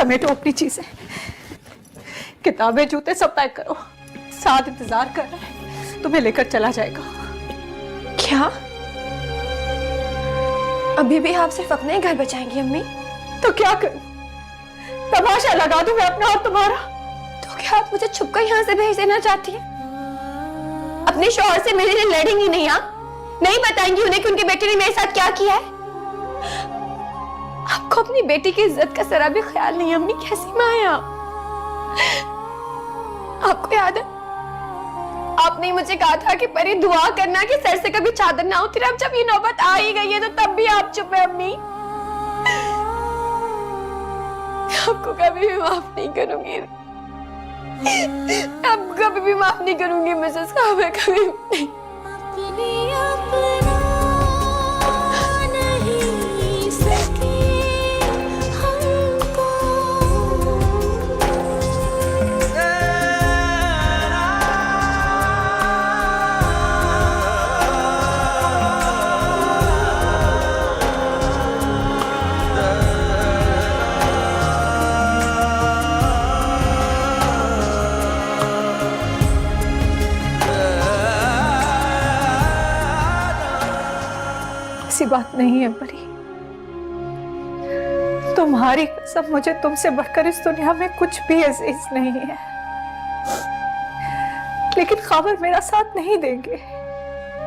समेटो अपनी चीजें, किताबें जूते सब पैक करो, साथ इंतजार कर रहे हैं, तुम्हें लेकर चला जाएगा। क्या अभी भी आप सिर्फ अपने घर बचाएंगी अम्मी? तो क्या करूं, तमाशा लगा दूं मैं अपना और तुम्हारा? तो क्या आप मुझे छुपकर यहाँ से भेज देना चाहती हैं? अपने शौहर से मेरे लिए लड़ेंगी नहीं? आप नहीं बताएंगी उन्हें कि उनके बेटे ने मेरे साथ क्या किया है? आपको अपनी बेटी की इज्जत का जरा भी ख्याल नहीं अम्मी। कैसी माँ है आप? आपको याद है आपने मुझे कहा था कि परी दुआ करना कि सर से कभी चादर ना उतरे। अब जब ये नौबत आ ही गई है तो तब भी आप चुप है अम्मी। आपको कभी भी माफ नहीं करूंगी, अब कभी भी माफ नहीं करूंगी मिसेस खान, कभी नहीं। ऐसी बात नहीं है परी, तुम्हारी कसम, मुझे तुमसे बढ़कर इस दुनिया में कुछ भी अजीज नहीं है। लेकिन खाबर मेरा साथ नहीं देंगे।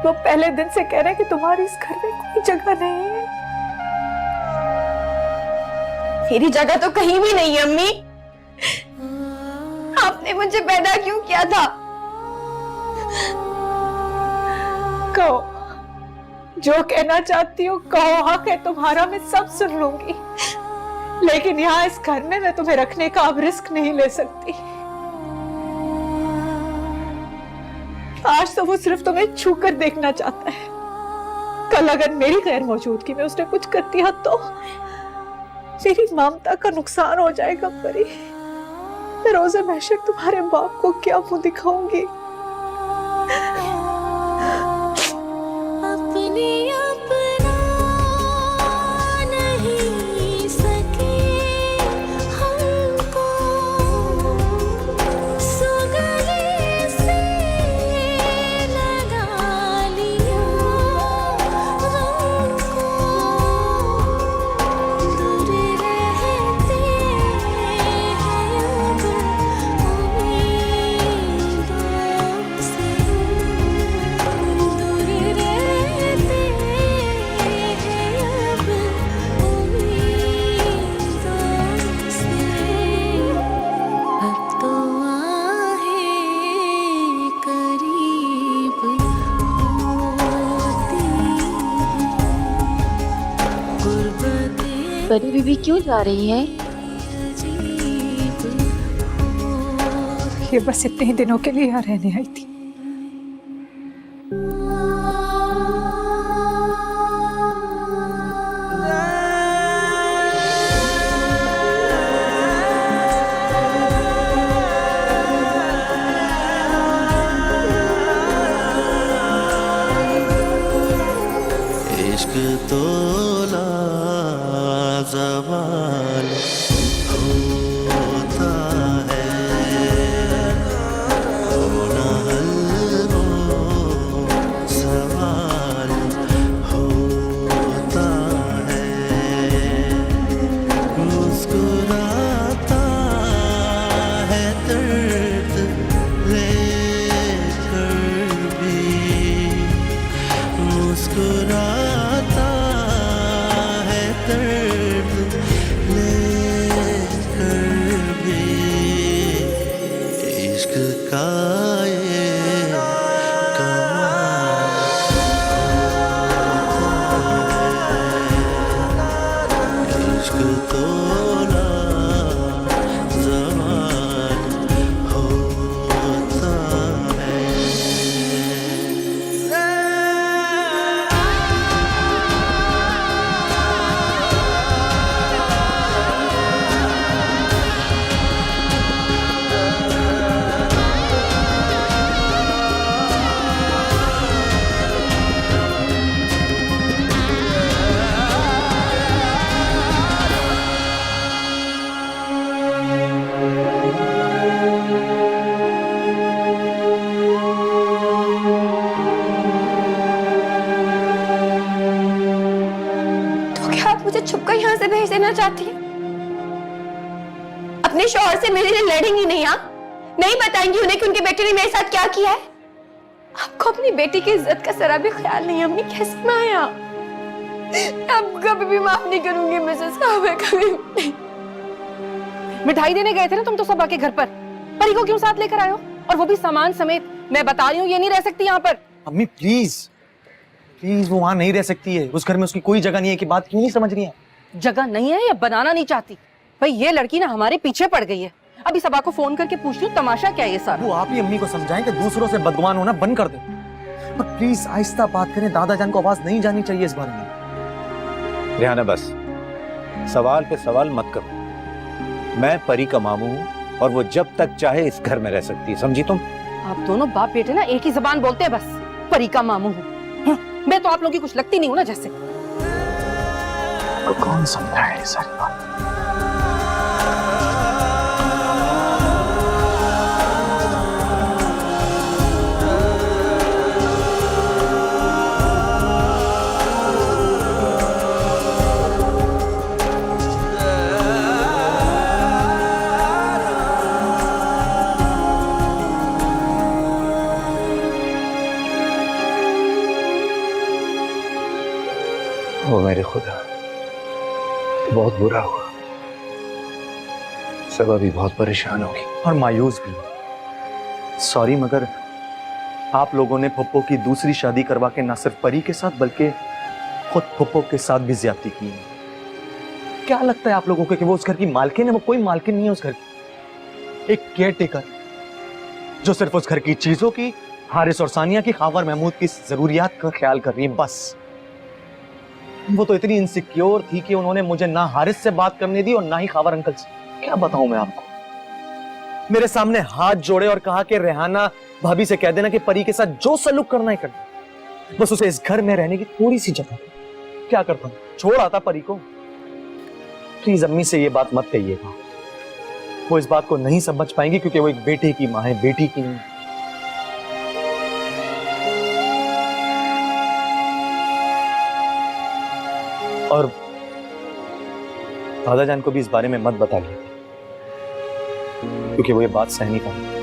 वो पहले दिन से कह रहे हैं कि तुम्हारी इस घर में कोई जगह नहीं है। मेरी जगह तो कहीं भी नहीं है अम्मी। आपने मुझे पैदा क्यों किया था? कहो, जो कहना चाहती हो कहो, हक है तुम्हारा, मैं सब सुन लूंगी। लेकिन यहाँ इस घर में मैं तुम्हें रखने का अब रिस्क नहीं ले सकती। आज तो वो सिर्फ तुम्हें छूकर देखना चाहता है। कल अगर मेरी गैर मौजूदगी में उसने कुछ कर दिया तो मेरी ममता का नुकसान हो जाएगा परी। मैं रोज़े महशर तुम्हारे बाप को क्या मुंह दिखाऊंगी? परी बीबी क्यों जा रही है? ये बस इतने ही दिनों के लिए यहाँ रहने आई थी। इश्क तो लाजवाल होता है, होना हल वो सवाल होता है। मुस्कुराता है दर्द लेकर भी, मुस्कुराता से भेज देना चाहती है? अपने शौहर से मेरे लिए लड़ेंगी नहीं? आप नहीं बताएंगी उन्हें कि उनके बेटे ने मेरे साथ क्या किया है? आपको अपनी बेटी की इज्जत का जरा भी ख्याल नहीं है। अम्मी कैसे माया, आपको कभी भी माफ नहीं करूंगी मिसेस काबे, कभी नहीं। मिठाई देने गए थे ना तुम तो सब आके घर पर, परी को क्यों साथ लेकर आए हो? और वो भी सामान समेत। मैं बता रही हूँ ये नहीं रह सकती यहाँ पर। अम्मी प्लीज प्लीज, वो वहां नहीं रह सकती है। उस घर में उसकी कोई जगह नहीं है कि बात क्यों नहीं समझ रही है? जगह नहीं है या बनाना नहीं चाहती? भाई ये लड़की ना हमारे पीछे पड़ गई है। अभी सबा को फोन करके पूछती हूँ तमाशा क्या है ये सारा। वो आप ही अम्मी को समझाएं कि दूसरों से बदगुमान होना बंद कर दे। पर प्लीज आहिस्ता बात करें, दादा जान को आवाज नहीं जानी चाहिए इस बारे में। रेहाना बस सवाल पे सवाल मत करो। मैं परी का मामू हूँ और वो जब तक चाहे इस घर में रह सकती है, समझी तुम? आप दोनों बाप बेटे ना एक ही जबान बोलते हैं बस। परी का मामू हूँ। मैं तो आप लोगों की कुछ लगती नहीं हूँ ना जैसे। तो कौन समझाए सारी बात? ओ मेरे खुदा, बहुत बुरा हुआ। सबा भी बहुत परेशान होगी और मायूस भी। सॉरी, मगर आप लोगों ने पप्पो की दूसरी शादी करवा के ना सिर्फ परी के साथ बल्कि खुद पप्पो के साथ भी ज्यादती की है। क्या लगता है आप लोगों को कि वो उस घर की मालकिन है? वो कोई मालकिन नहीं है उस घर की। एक केयर टेकर जो सिर्फ उस घर की चीजों की, हारिस और सानिया की, खावर महमूद की जरूरियात का ख्याल कर रही है बस। वो तो इतनी इनसिक्योर थी कि उन्होंने मुझे ना हारिस से बात करने दी और ना ही खावर अंकल से। क्या बताऊं मैं आपको? मेरे सामने हाथ जोड़े और कहा कि रेहाना भाभी से कह देना कि परी के साथ जो सलूक करना है करना, बस उसे इस घर में रहने की थोड़ी सी जगह। क्या करता हूं, छोड़ आता परी को। प्लीज अम्मी से ये बात मत कहिएगा, वो इस बात को नहीं समझ पाएंगी क्योंकि वो एक बेटे की मां है, बेटी की नहीं। और दादा जान को भी इस बारे में मत बताइए क्योंकि वो ये बात सह नहीं पाएंगे।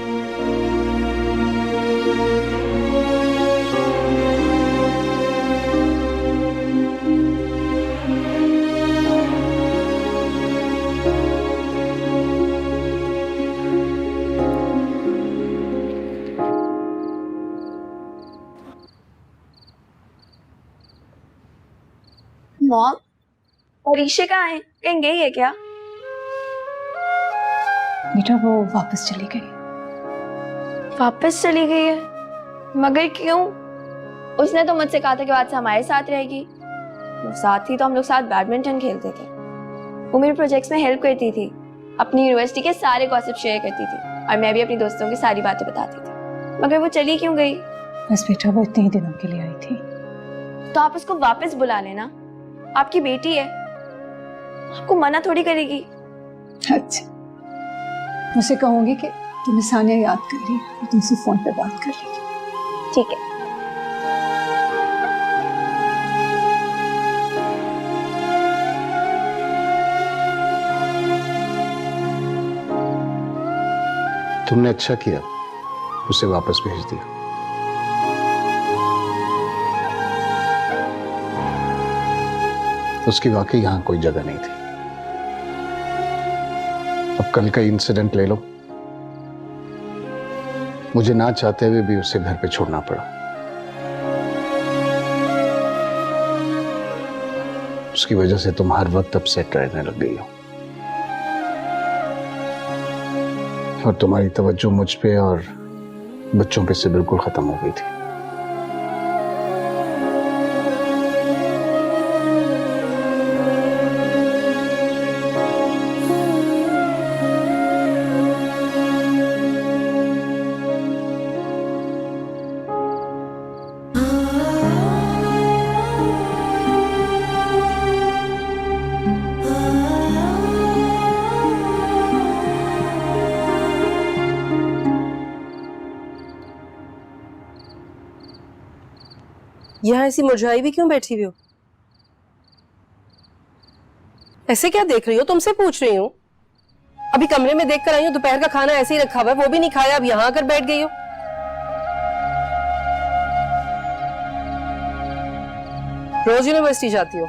मॉम, परीक्षा कहाँ है? कहीं गई है क्या? बेटा वो वापस चली गई। वापस चली गई है? मगर क्यों? उसने तो मुझसे कहा था कि आज से हमारे साथ रहेगी। साथ ही तो हम लोग साथ बैडमिंटन खेलते थे। वो मेरे प्रोजेक्ट्स में हेल्प करती थी, अपनी यूनिवर्सिटी के सारे गॉसिप शेयर करती थी और मैं भी अपनी दोस्तों की सारी बातें बताती थी। मगर वो चली क्यों गई? बस बेटा वो इतने ही दिनों के लिए आई थी। तो आप उसको वापस बुला लेना, आपकी बेटी है, आपको मना थोड़ी करेगी। अच्छा, मुझे कहूंगी कि तुम्हें सानिया याद कर रही है, तुमसे फोन पे बात कर लेगी। ठीक है। तुमने अच्छा किया उसे वापस भेज दिया। उसकी वाकई यहां कोई जगह नहीं थी। अब कल का इंसिडेंट ले लो, मुझे ना चाहते हुए भी उसे घर पे छोड़ना पड़ा। उसकी वजह से तुम हर वक्त अपसेट रहने लग गई हो और तुम्हारी तवज्जो मुझ पे और बच्चों पे से बिल्कुल खत्म हो गई थी। यहाँ ऐसी मुरझाई भी क्यों बैठी हुई हो? ऐसे क्या देख रही हो? तुमसे पूछ रही हूँ। अभी कमरे में देख कर आई हूँ, दोपहर का खाना ऐसे ही रखा हुआ है, वो भी नहीं खाया, अब यहाँ आकर बैठ गई हो। रोज यूनिवर्सिटी जाती हो?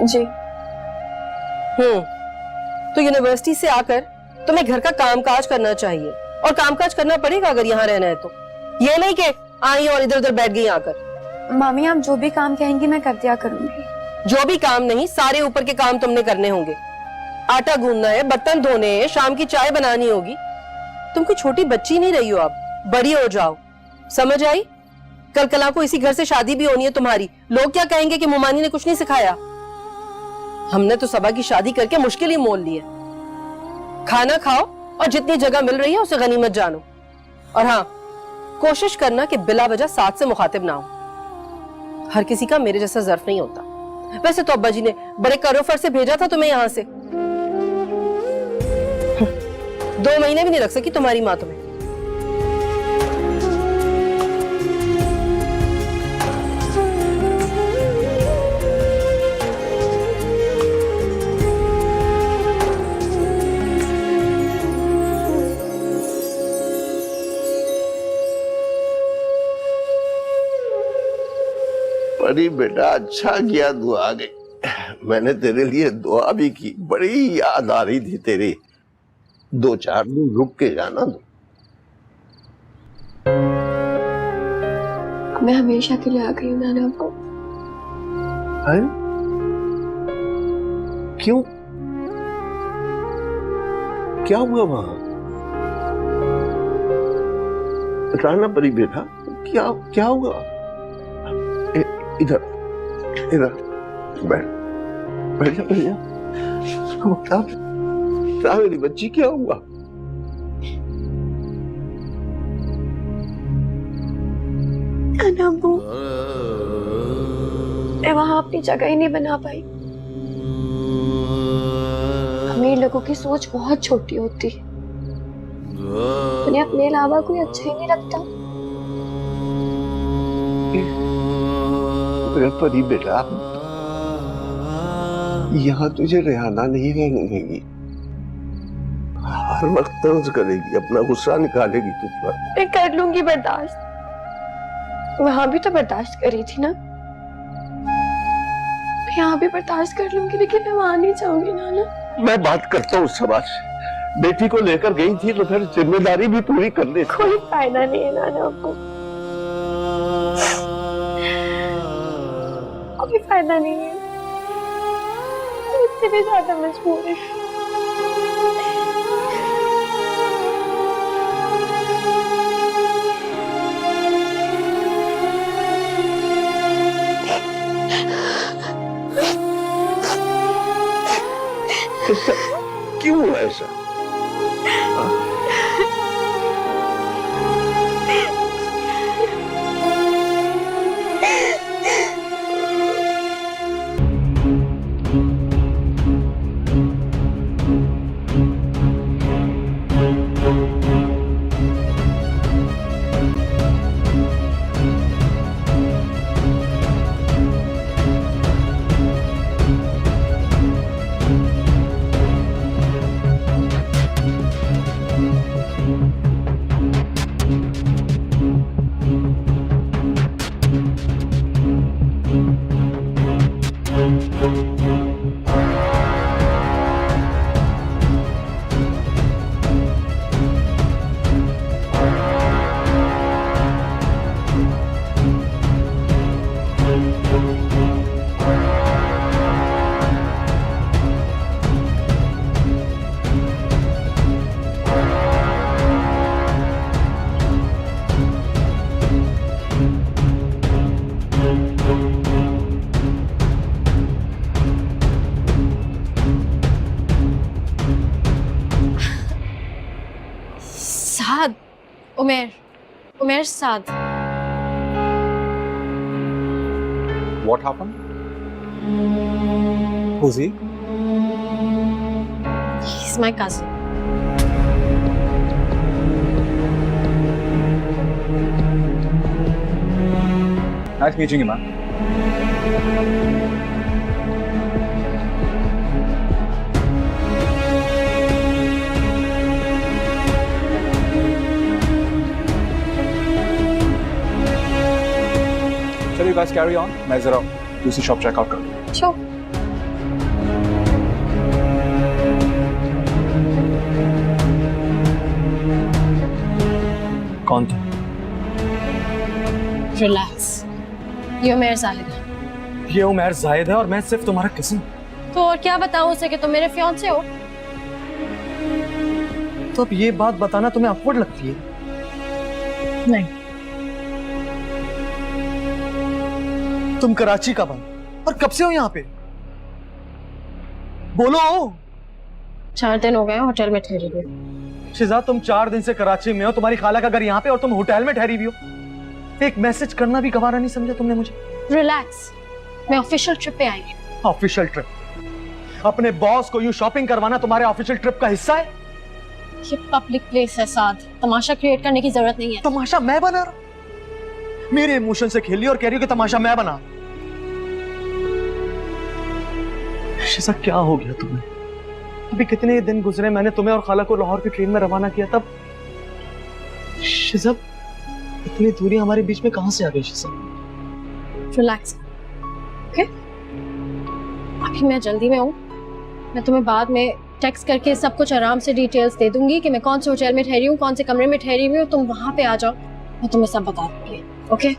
जी। तो यूनिवर्सिटी से आकर तुम्हें घर का कामकाज करना चाहिए, और कामकाज करना पड़ेगा अगर यहाँ रहना है तो। ये नहीं कि आई और इधर उधर बैठ गई आकर। मामी आप जो भी काम कहेंगी मैं कर दिया करूंगी। जो भी काम नहीं, सारे ऊपर के काम तुमने करने होंगे। आटा गूंदना है, बर्तन धोने हैं, शाम की चाय बनानी होगी। तुम कोई छोटी बच्ची नहीं रही हो, अब बड़ी हो जाओ। समझ आई? कल कला को इसी घर से शादी भी होनी है तुम्हारी। लोग क्या कहेंगे कि मुमानी ने कुछ नहीं सिखाया। हमने तो सबा की शादी करके मुश्किल ही मोल ली है। खाना खाओ और जितनी जगह मिल रही है उसे गनीमत जानो। और हाँ, कोशिश करना कि बिला वजह साथ से मुखातिब ना हो। हर किसी का मेरे जैसा ज़र्फ नहीं होता। वैसे तो अब्बा जी ने बड़े करोफर से भेजा था तुम्हें यहाँ से। 2 महीने भी नहीं रख सकी तुम्हारी माँ तुम्हें। परी बेटा, अच्छा किया दुआ आ गई। मैंने तेरे लिए दुआ भी की, बड़ी याद आ रही थी तेरी। 2-4 दिन रुक के जाना। मैं हमेशा के लिए आ गई हूँ नाना आपको। क्यों? क्या हुआ वहां? राना परी बेटा, क्या हुआ? इधर बैठ जा। बता मेरी बच्ची, क्या हुआ? अबू, मैं वहां अपनी जगह ही नहीं बना पाई। अमीर लोगों की सोच बहुत छोटी होती है, उन्हें अपने अलावा कोई अच्छा ही नहीं लगता। परी बेटा, यहाँ तुझे रेहाना नहीं रहने देगी। हर वक्त तंज करेगी, अपना गुस्सा निकालेगी तुझ पर। मैं कर लूंगी बर्दाश्त, वहां भी तो बर्दाश्त करी थी ना। मैं यहाँ भी बर्दाश्त कर लूंगी, लेकिन मैं वहां नहीं जाऊंगी नाना। मैं बात करता हूँ समाज से। बेटी को लेकर गई थी तो फिर जिम्मेदारी भी पूरी कर ले। कोई फायदा नहीं है नाना आपको, कोई फायदा नहीं है। मुझसे भी ज्यादा मजबूर है। क्यों ऐसा? Saad, Umair Saad. What happened? Who's he? He's my cousin. Nice meeting you, man. guys carry on. मैं जरा दूसरी शॉप चेक आउट कर लूँ. Sure. कौन था? Relax. ये उमेर जाहिद है। ये उमर जाहिद है और मैं सिर्फ तुम्हारा किस्म. तो और क्या बताऊं उसे कि तुम मेरे फियांसे हो? तो अब ये बात बताना तुम्हें awkward लगती है? नहीं। तुम कराची कब आए और कब से हो यहाँ पे? बोलो. 4 दिन हो गए होटल में ठहरे हुए। शिजा, तुम 4 दिन से कराची में हो, तुम्हारी खाला का घर यहाँ पे और तुम होटल में ठहरी हुई हो. एक मैसेज करना भी गवारा नहीं समझा तुमने मुझे? रिलैक्स, मैं ऑफिशियल ट्रिप पे आई हूँ। Official trip? अपने बॉस को यूं शॉपिंग करवाना तुम्हारे ऑफिशियल ट्रिप का हिस्सा है? ये पब्लिक प्लेस है साद, तमाशा क्रिएट करने की जरूरत नहीं है। तमाशा मैं बना रहा? मेरे इमोशन से खेल रही और कह रही हो कि तमाशा मैं बना? शिजा, क्या हो गया तुम्हें? अभी कितने दिन गुजरे मैंने तुम्हें और खाला को लाहौर की ट्रेन में रवाना किया, तब शिजा इतनी दूरी हमारे बीच में कहां से आ गई? शिजा रिलैक्स, ओके? अभी मैं जल्दी में हूँ, मैं तुम्हें बाद में टेक्स्ट करके सब कुछ आराम से डिटेल्स दे दूंगी कि मैं कौन से होटल में ठहरी हूँ, कौन से कमरे में ठहरी हुई हूँ। तुम वहां पे आ जाओ, मैं तुम्हें सब बता दूंगी, ओके?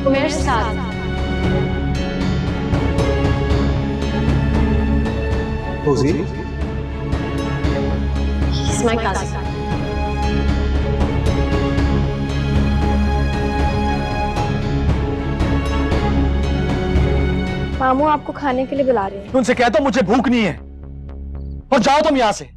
उमेर साद। रोजी, He's my cousin. मामू आपको खाने के लिए बुला रहे हैं। उनसे कह दो मुझे भूख नहीं है और जाओ तुम यहां से।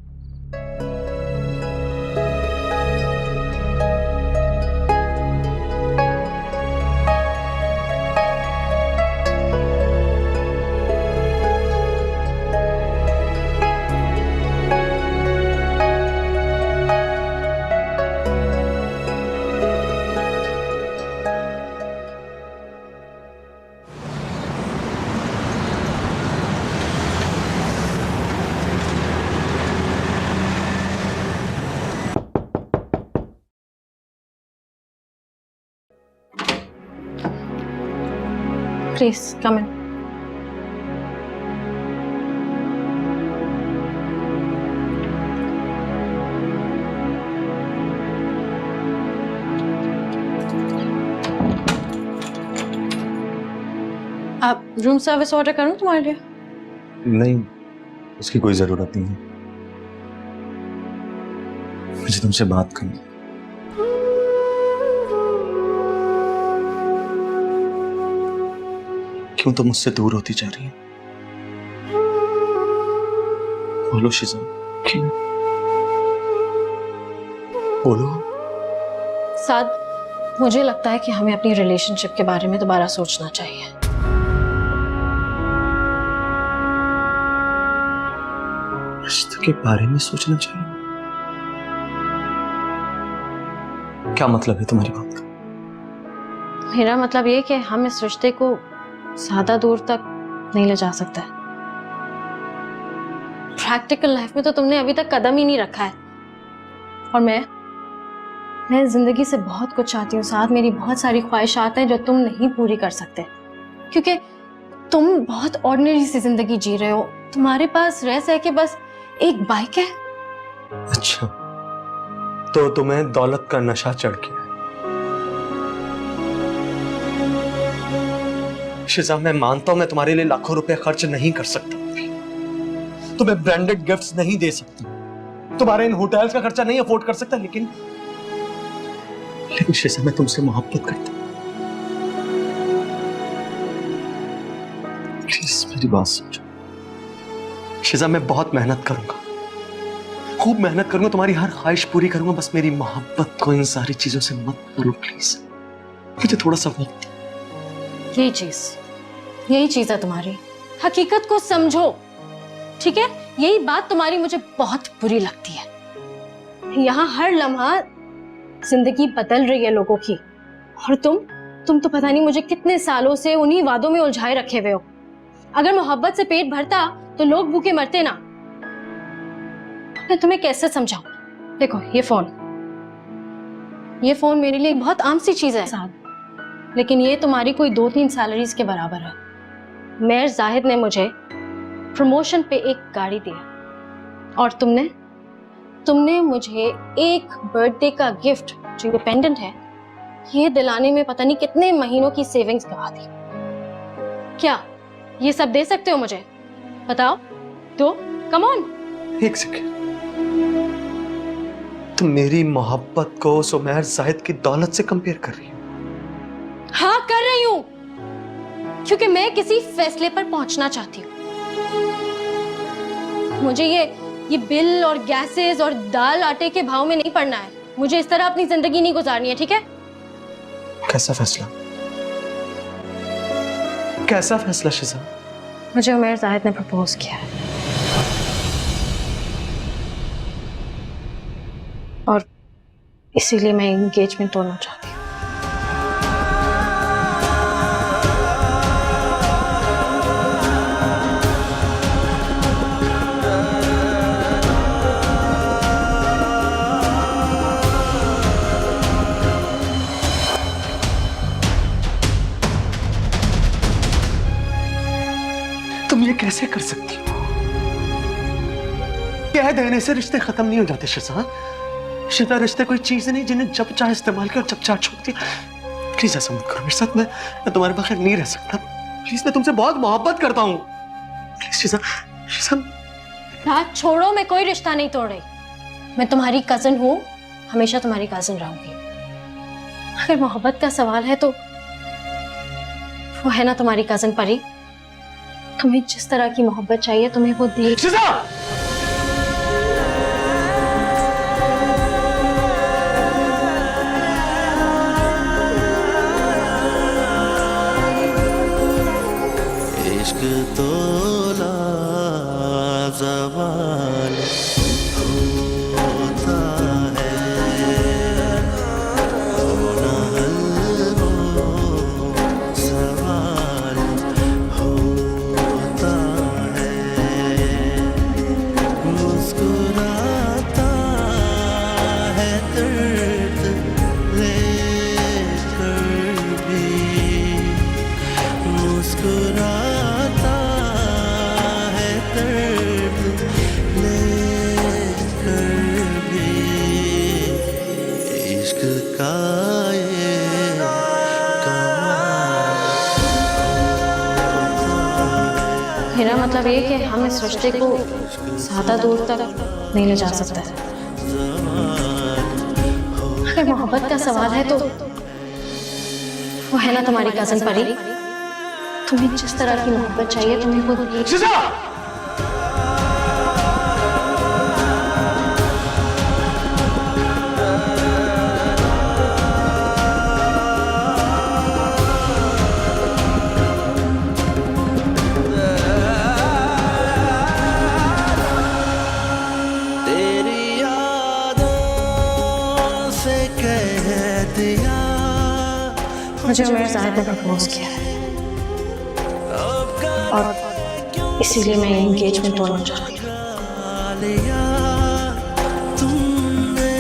Please come in. आप रूम सर्विस ऑर्डर करूं तुम्हारे लिए? नहीं, उसकी कोई जरूरत नहीं है। मुझे तुमसे बात करनी। क्यों तुम मुझसे दूर होती जा रही है? बोलो शिजा, क्यों? बोलो। साद, मुझे लगता है कि हमें अपनी रिलेशनशिप के बारे में दोबारा सोचना चाहिए। रिश्ते के बारे में सोचना चाहिए? क्या मतलब है तुम्हारी बात का? मेरा मतलब ये कि हम इस रिश्ते को ज्यादा दूर तक नहीं ले जा सकते। प्रैक्टिकल लाइफ में तो तुमने अभी तक कदम ही नहीं रखा है। और मैं जिंदगी से बहुत कुछ चाहती हूँ साथ। मेरी बहुत सारी ख्वाहिशात हैं जो तुम नहीं पूरी कर सकते, क्योंकि तुम बहुत ऑर्डिनरी सी जिंदगी जी रहे हो। तुम्हारे पास रह सह के बस एक बाइक है। अच्छा, तो तुम्हें दौलत का नशा चढ़ गया। शिजा, मैं मानता हूं मैं तुम्हारे लिए लाखों रुपए खर्च नहीं कर सकता, तुम्हें ब्रांडेड गिफ्ट्स नहीं दे सकता, तुम्हारे इन होटल्स का खर्चा नहीं अफोर्ड कर सकता, लेकिन शीजा मैं तुमसे मोहब्बत करता हूं। प्लीज मेरी बात समझो। शीजा मैं बहुत मेहनत करूंगा, खूब मेहनत करूंगा, तुम्हारी हर ख्वाहिश पूरी करूंगा, बस मेरी मोहब्बत को इन सारी चीजों से मत करो प्लीज। मुझे थोड़ा सा वक्त दो। यही चीज है तुम्हारी, हकीकत को समझो, ठीक है? यही बात तुम्हारी मुझे बहुत बुरी लगती है। यहाँ हर लम्हा जिंदगी बदल रही है लोगों की, और तुम तो पता नहीं मुझे कितने सालों से उन्हीं वादों में उलझाए रखे हुए हो। अगर मोहब्बत से पेट भरता तो लोग भूखे मरते ना। मैं तुम्हें कैसे समझाऊं? देखो ये फोन मेरे लिए बहुत आम सी चीज है साहब, लेकिन ये तुम्हारी कोई 2-3 सैलरीज के बराबर है। मेयर जाहिद ने मुझे प्रमोशन पे एक गाड़ी दिया, और तुमने मुझे एक बर्थडे का गिफ्ट जो ये पेंडेंट है, ये दिलाने में पता नहीं कितने महीनों की सेविंग्स गवा दी। क्या ये सब दे सकते हो मुझे? बताओ तो, कम ऑन। एक सेकेंड, तुम मेरी मोहब्बत को सुमेर जाहिद की दौलत से कंपेयर कर रही हो? हाँ कर रही हूं, क्योंकि मैं किसी फैसले पर पहुंचना चाहती हूँ। मुझे ये बिल और गैसेस और दाल आटे के भाव में नहीं पड़ना है। मुझे इस तरह अपनी जिंदगी नहीं गुजारनी है, ठीक है? कैसा फैसला? कैसा फैसला शीजा? मुझे उमर जाहिद ने प्रपोज किया है, और इसीलिए मैं एंगेजमेंट तोड़ना चाहती हूँ। तुम ये कैसे कर सकती हो? कह देने से रिश्ते खत्म नहीं हो जाते शीजा। शीजा, रिश्ते कोई चीज नहीं जिन्हें जब चाहे इस्तेमाल कर, जब चाहे छोड़ दिया। प्लीज ऐसा मत करो मेरे साथ, मैं तुम्हारे बगैर नहीं रह सकता। प्लीज, मैं तुमसे बहुत मोहब्बत करता हूँ। प्लीज शीजा, बात छोड़ो, मैं कोई रिश्ता नहीं तोड़ रही। मैं तुम्हारी कजन हूँ, हमेशा तुम्हारी कजन रहूंगी। अगर मोहब्बत का सवाल है तो वो है ना तुम्हारी कजन परी। तुम्हें जिस तरह की मोहब्बत चाहिए तुम्हें वो दे। इश्क तो लाजवाल होता है, होना हल हो सवाल होता है, मुस्कुराता है दर्द लेकर भी, मुस्कुराता है दर्द लेकर भी, इश्क का ये मेरा मतलब ये कि हम इस रिश्ते को ज्यादा दूर तक नहीं ले जा सकते। अगर मोहब्बत का सवाल है तो वो है ना तुम्हारी कजन परी। तुम्हें जिस तरह की मोहब्बत चाहिए तुम्हें वो दे। तेरी यादों से कह दिया, मुझे उमर जाहिद ने प्रपोज किया है, और इसीलिए मैं एंगेजमेंट तोड़ना चाहती हूँ। लिया तुमने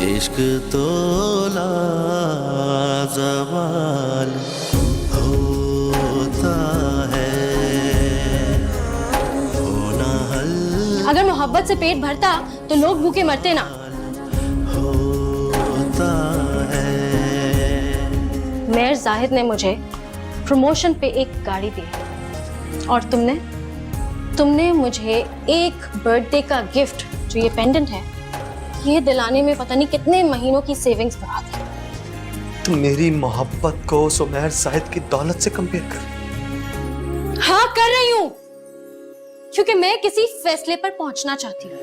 इश्क तो लाजवाल होता है, होना हल अगर मोहब्बत से पेट भरता तो लोग भूखे मरते ना। होता है। मेयर जाहिद ने मुझे प्रमोशन पे एक गाड़ी दी और तुमने मुझे एक बर्थडे का गिफ्ट जो ये पेंडेंट है ये दिलाने में पता नहीं कितने महीनों की सेविंग्स बढ़ा दी। तुम मेरी मोहब्बत को सुमेर जाहिद की दौलत से कंपेयर कर। हाँ कर रही हूँ, क्योंकि मैं किसी फैसले पर पहुंचना चाहती हूँ।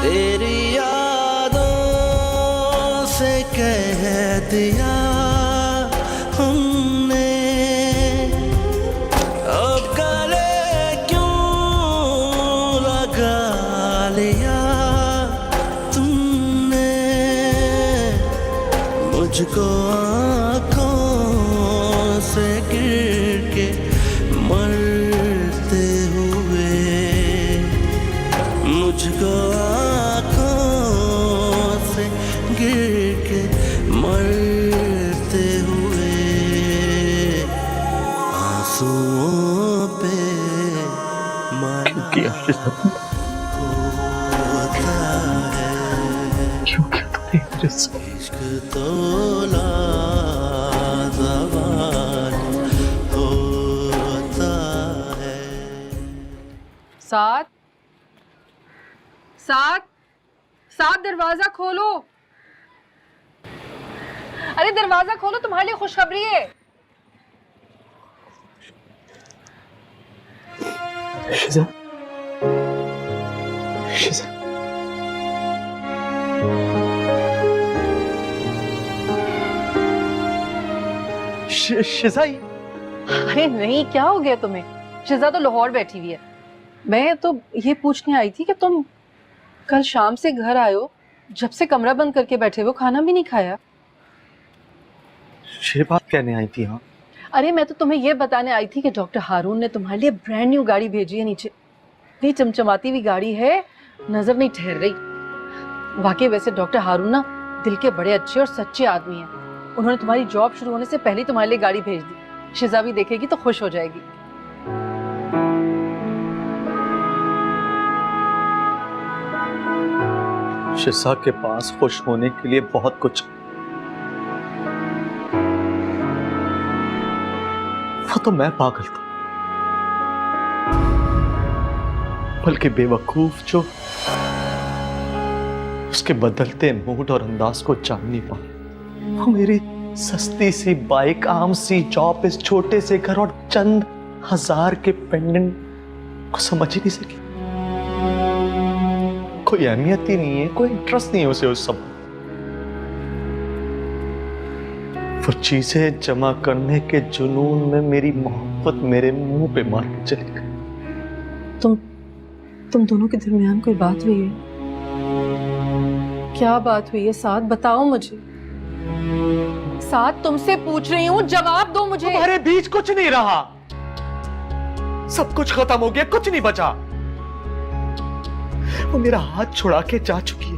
तेरी यादों से कह दिया हमने, अब गले क्यों लगा लिया तुमने मुझको आँखों से गिर के मरते हुए, मुझको गिर के मरते हुए, आंसुओं पे किया होता है। क्यों किया तुमने मेरे साथ? इश्क तो लाजवाब होता है। साथ दरवाजा खोलो। अरे दरवाजा खोलो, तुम्हारे लिए खुशखबरी है। शिजा, शिजा, शिजाई। अरे नहीं, क्या हो गया तुम्हें? शिजा तो लाहौर बैठी हुई है। मैं तो ये पूछने आई थी कि तुम कल शाम से घर आए हो, जब से कमरा बंद करके बैठे हो, खाना भी नहीं खाया। ये बात कहने आई थी? हाँ, अरे मैं तो तुम्हें ये बताने आई थी कि डॉक्टर हारून ने तुम्हारे लिए ब्रांड न्यू गाड़ी भेजी है नीचे। इतनी चमचमाती हुई गाड़ी है, नजर नहीं ठहर रही। वाकई वैसे डॉक्टर हारून ना दिल के बड़े अच्छे और सच्चे आदमी हैं। उन्होंने तुम्हारी जॉब शुरू होने से पहले ही तुम्हारे लिए गाड़ी भेज दी। शिजा भी देखेगी तो खुश हो जाएगी। शिजा के पास खुश होने के लिए बहुत कुछ, वो तो मैं पागल था, बल्कि बेवकूफ जो उसके बदलते मूड और अंदाज को जान नहीं पाए। वो मेरी सस्ती सी बाइक, आम सी जॉब, इस छोटे से घर और चंद हजार के पेंडेंट को समझ ही नहीं सकी। कोई अहमियत ही नहीं है, कोई इंटरेस्ट नहीं है उसे उस सब। वो चीजें जमा करने के जुनून में मेरी मोहब्बत मेरे मुंह पे मार के चली गई। तुम दोनों के दरमियान कोई बात हुई है? क्या बात हुई है? साथ बताओ मुझे। साथ तुमसे पूछ रही हूँ, जवाब दो मुझे। तुम्हारे बीच कुछ नहीं रहा, सब कुछ खत्म हो गया, कुछ नहीं बचा। वो मेरा हाथ छुड़ा के जा चुकी है।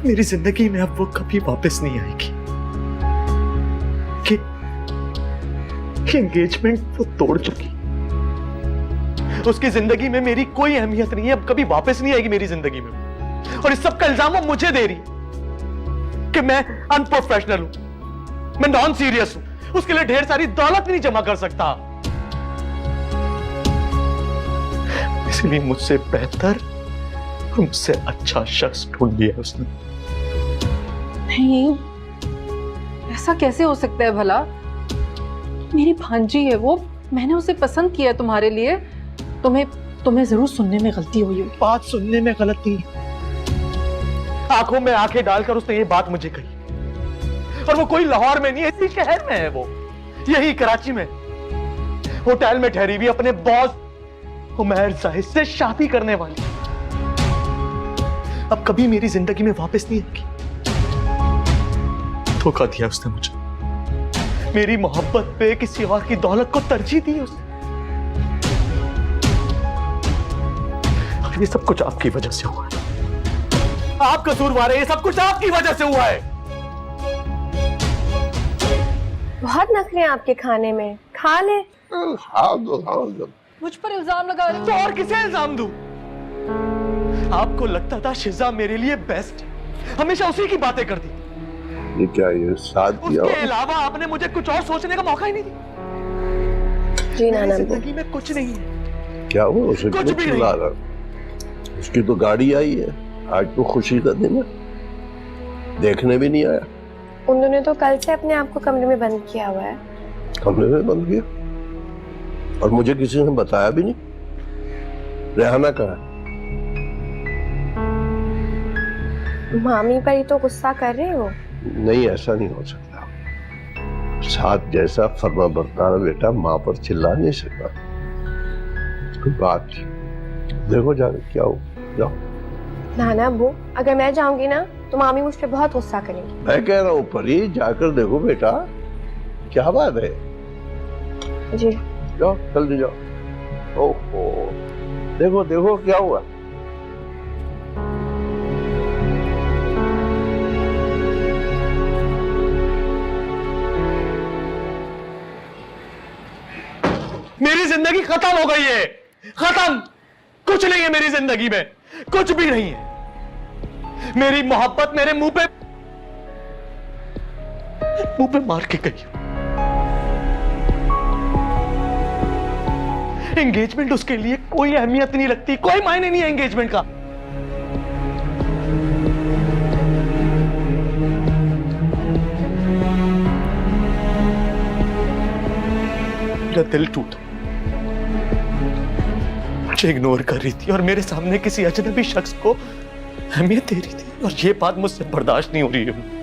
मेरी जिंदगी में अब वो कभी वापस नहीं आएगी। कि एंगेजमेंट वो तोड़ चुकी, उसकी जिंदगी में मेरी कोई अहमियत नहीं है, अब कभी वापस नहीं आएगी मेरी जिंदगी में। और इस सब का इल्जाम वो मुझे दे रही कि मैं अनप्रोफेशनल हूं, मैं नॉन सीरियस हूं, उसके लिए ढेर सारी दौलत नहीं जमा कर सकता। इसलिए मुझसे बेहतर, मुझसे अच्छा शख्स ढूंढ लिया उसने। नहीं, ऐसा कैसे हो सकता है भला? मेरी भांजी है वो, मैंने उसे पसंद किया तुम्हारे लिए। तुम्हें जरूर सुनने में गलती हुई होगी। बात सुनने में गलती, आंखों में आंखें डालकर उसने ये बात मुझे कही। और वो कोई लाहौर में नहीं है, इसी शहर में है वो, यही कराची में, होटल में ठहरी हुई अपने बॉस उमैर जाहिद से शादी करने वाली। अब कभी मेरी जिंदगी में वापस नहीं आएगी। धोखा दिया उसने मुझे, मेरी मोहब्बत पे किसी और की दौलत को तरजीह दी उसने। और ये सब कुछ आपकी वजह से हुआ है, आप कसूरवार है, ये सब कुछ आपकी वजह से हुआ है। बहुत नखरे हैं आपके खाने में, खा ले। हाँ दो मुझ पर इल्जाम लगा रहे हो। तो और किसे इल्जाम दूं? आपको लगता था शिजा मेरे लिए बेस्ट, हमेशा उसी की बातें करती थी। ये क्या, ये साथ दिया? उसके अलावा आपने मुझे कुछ और सोचने का मौका ही नहीं दिया। जी नाना, जिंदगी में कुछ नहीं है। क्या हुआ उसे? कुछ क्यों भी चिल्ला रहा? उसकी तो गाड़ी आई है, आज तो खुशी का दिन है, देखने भी नहीं आया। उन्होंने तो कल से अपने आप को कमरे में बंद किया हुआ है। कमरे में बंद किया? और मुझे किसी ने बताया भी नहीं। रेहाना कहाँ है? मामी पर ही तो गुस्सा कर रहे हो। नहीं, ऐसा नहीं हो सकता। साथ जैसा फर्मा बरतारा बेटा माँ पर चिल्ला नहीं सकता। कोई बात देखो, जाने क्या हो। जाओ। नाना अब्बू, अगर मैं जाऊंगी ना तो मामी मुझ पर बहुत गुस्सा करेंगी। मैं कह रहा हूँ परी, जाकर देखो बेटा, क्या बात है। जी जाओ, जल्दी जाओ। ओहो, देखो देखो क्या हुआ। मेरी जिंदगी खत्म हो गई है, खत्म। कुछ नहीं है मेरी जिंदगी में, कुछ भी नहीं है। मेरी मोहब्बत मेरे मुंह पे मार के गई। एंगेजमेंट उसके लिए कोई अहमियत नहीं रखती, कोई मायने नहीं है एंगेजमेंट का। मेरा दिल टूटा, मुझे इग्नोर कर रही थी और मेरे सामने किसी अजनबी शख्स को अहमियत दे रही थी, और ये बात मुझसे बर्दाश्त नहीं हो रही है।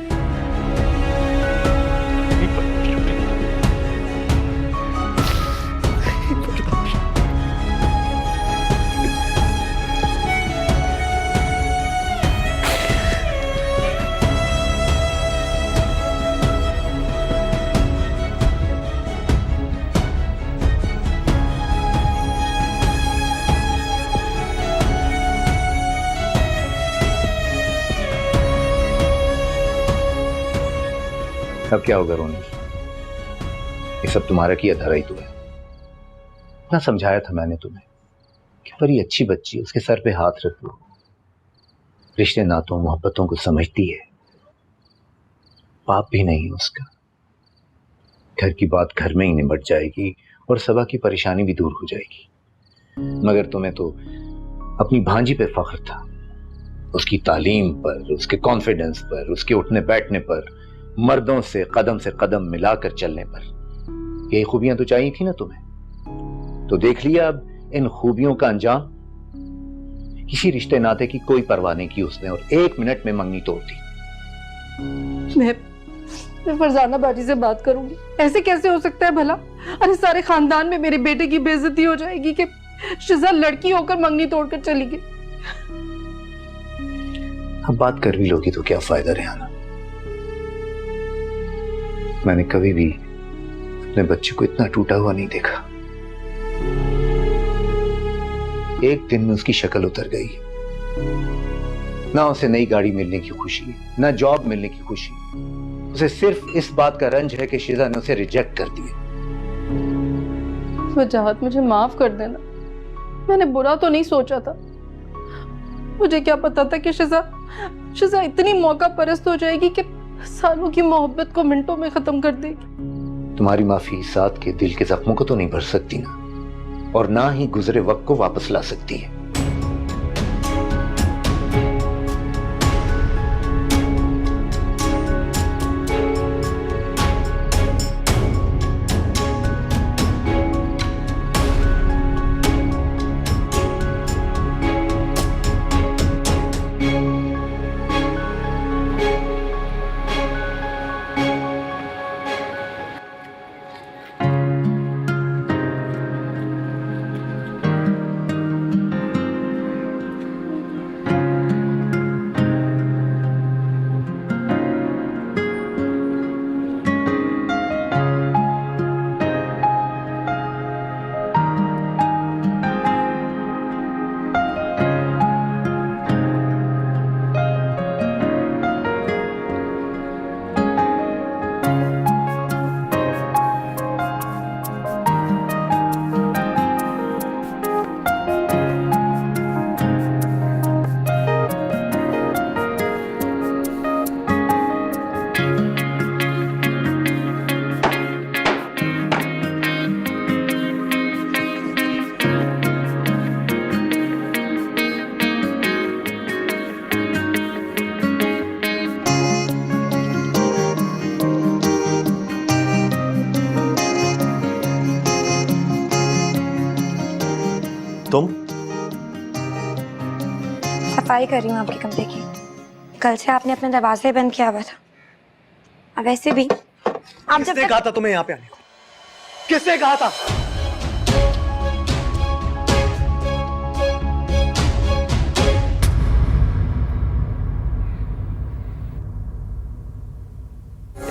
अब क्या होगा रोनी, ये सब तुम्हारा किया धरा ही तो है। इतना समझाया था मैंने तुम्हें कि बड़ी अच्छी बच्ची, उसके सर पे हाथ रख लो, रिश्ते नातों मोहब्बतों को समझती है, पाप भी नहीं है उसका। घर की बात घर में ही निपट जाएगी और सबा की परेशानी भी दूर हो जाएगी। मगर तुम्हें तो अपनी भांजी पे फख्र था, उसकी तालीम पर, उसके कॉन्फिडेंस पर, उसके उठने बैठने पर, मर्दों से कदम मिलाकर चलने पर। यही खूबियां तो चाहिए थी ना तुम्हें, तो देख लिया अब इन खूबियों का अंजाम। किसी रिश्ते नाते की कोई परवाह नहीं की उसने, और 1 मिनट में मंगनी तोड़ दी। मैं फरजाना बाजी से बात करूंगी। ऐसे कैसे हो सकता है भला? अरे सारे खानदान में मेरे बेटे की बेइज्जती हो जाएगी कि शिजा लड़की होकर मंगनी तोड़कर चली गई। अब बात कर भी लोगी तो क्या फायदा रेहाना। मैंने कभी भी अपने बच्चे को इतना टूटा हुआ नहीं देखा। एक दिन में उसकी शक्ल उतर गई, ना उसे नई गाड़ी मिलने की खुशी, ना जॉब मिलने की खुशी, उसे सिर्फ इस बात का रंज है कि शिजा ने उसे रिजेक्ट कर दिया। वजाहत, मुझे माफ कर देना, मैंने बुरा तो नहीं सोचा था। मुझे क्या पता था कि शिजा इतनी मौका परस्त हो जाएगी कि सालों की मोहब्बत को मिनटों में खत्म कर देगी। तुम्हारी माफी साथ के दिल के जख्मों को तो नहीं भर सकती ना, और ना ही गुजरे वक्त को वापस ला सकती है। सफाई कर रही हूँ आपके कमरे की। कल से आपने अपने दरवाजे बंद किया हुआ था। अब वैसे भी आप जब किसने कहा था तुम्हें यहाँ पे आने को? किसने कहा था?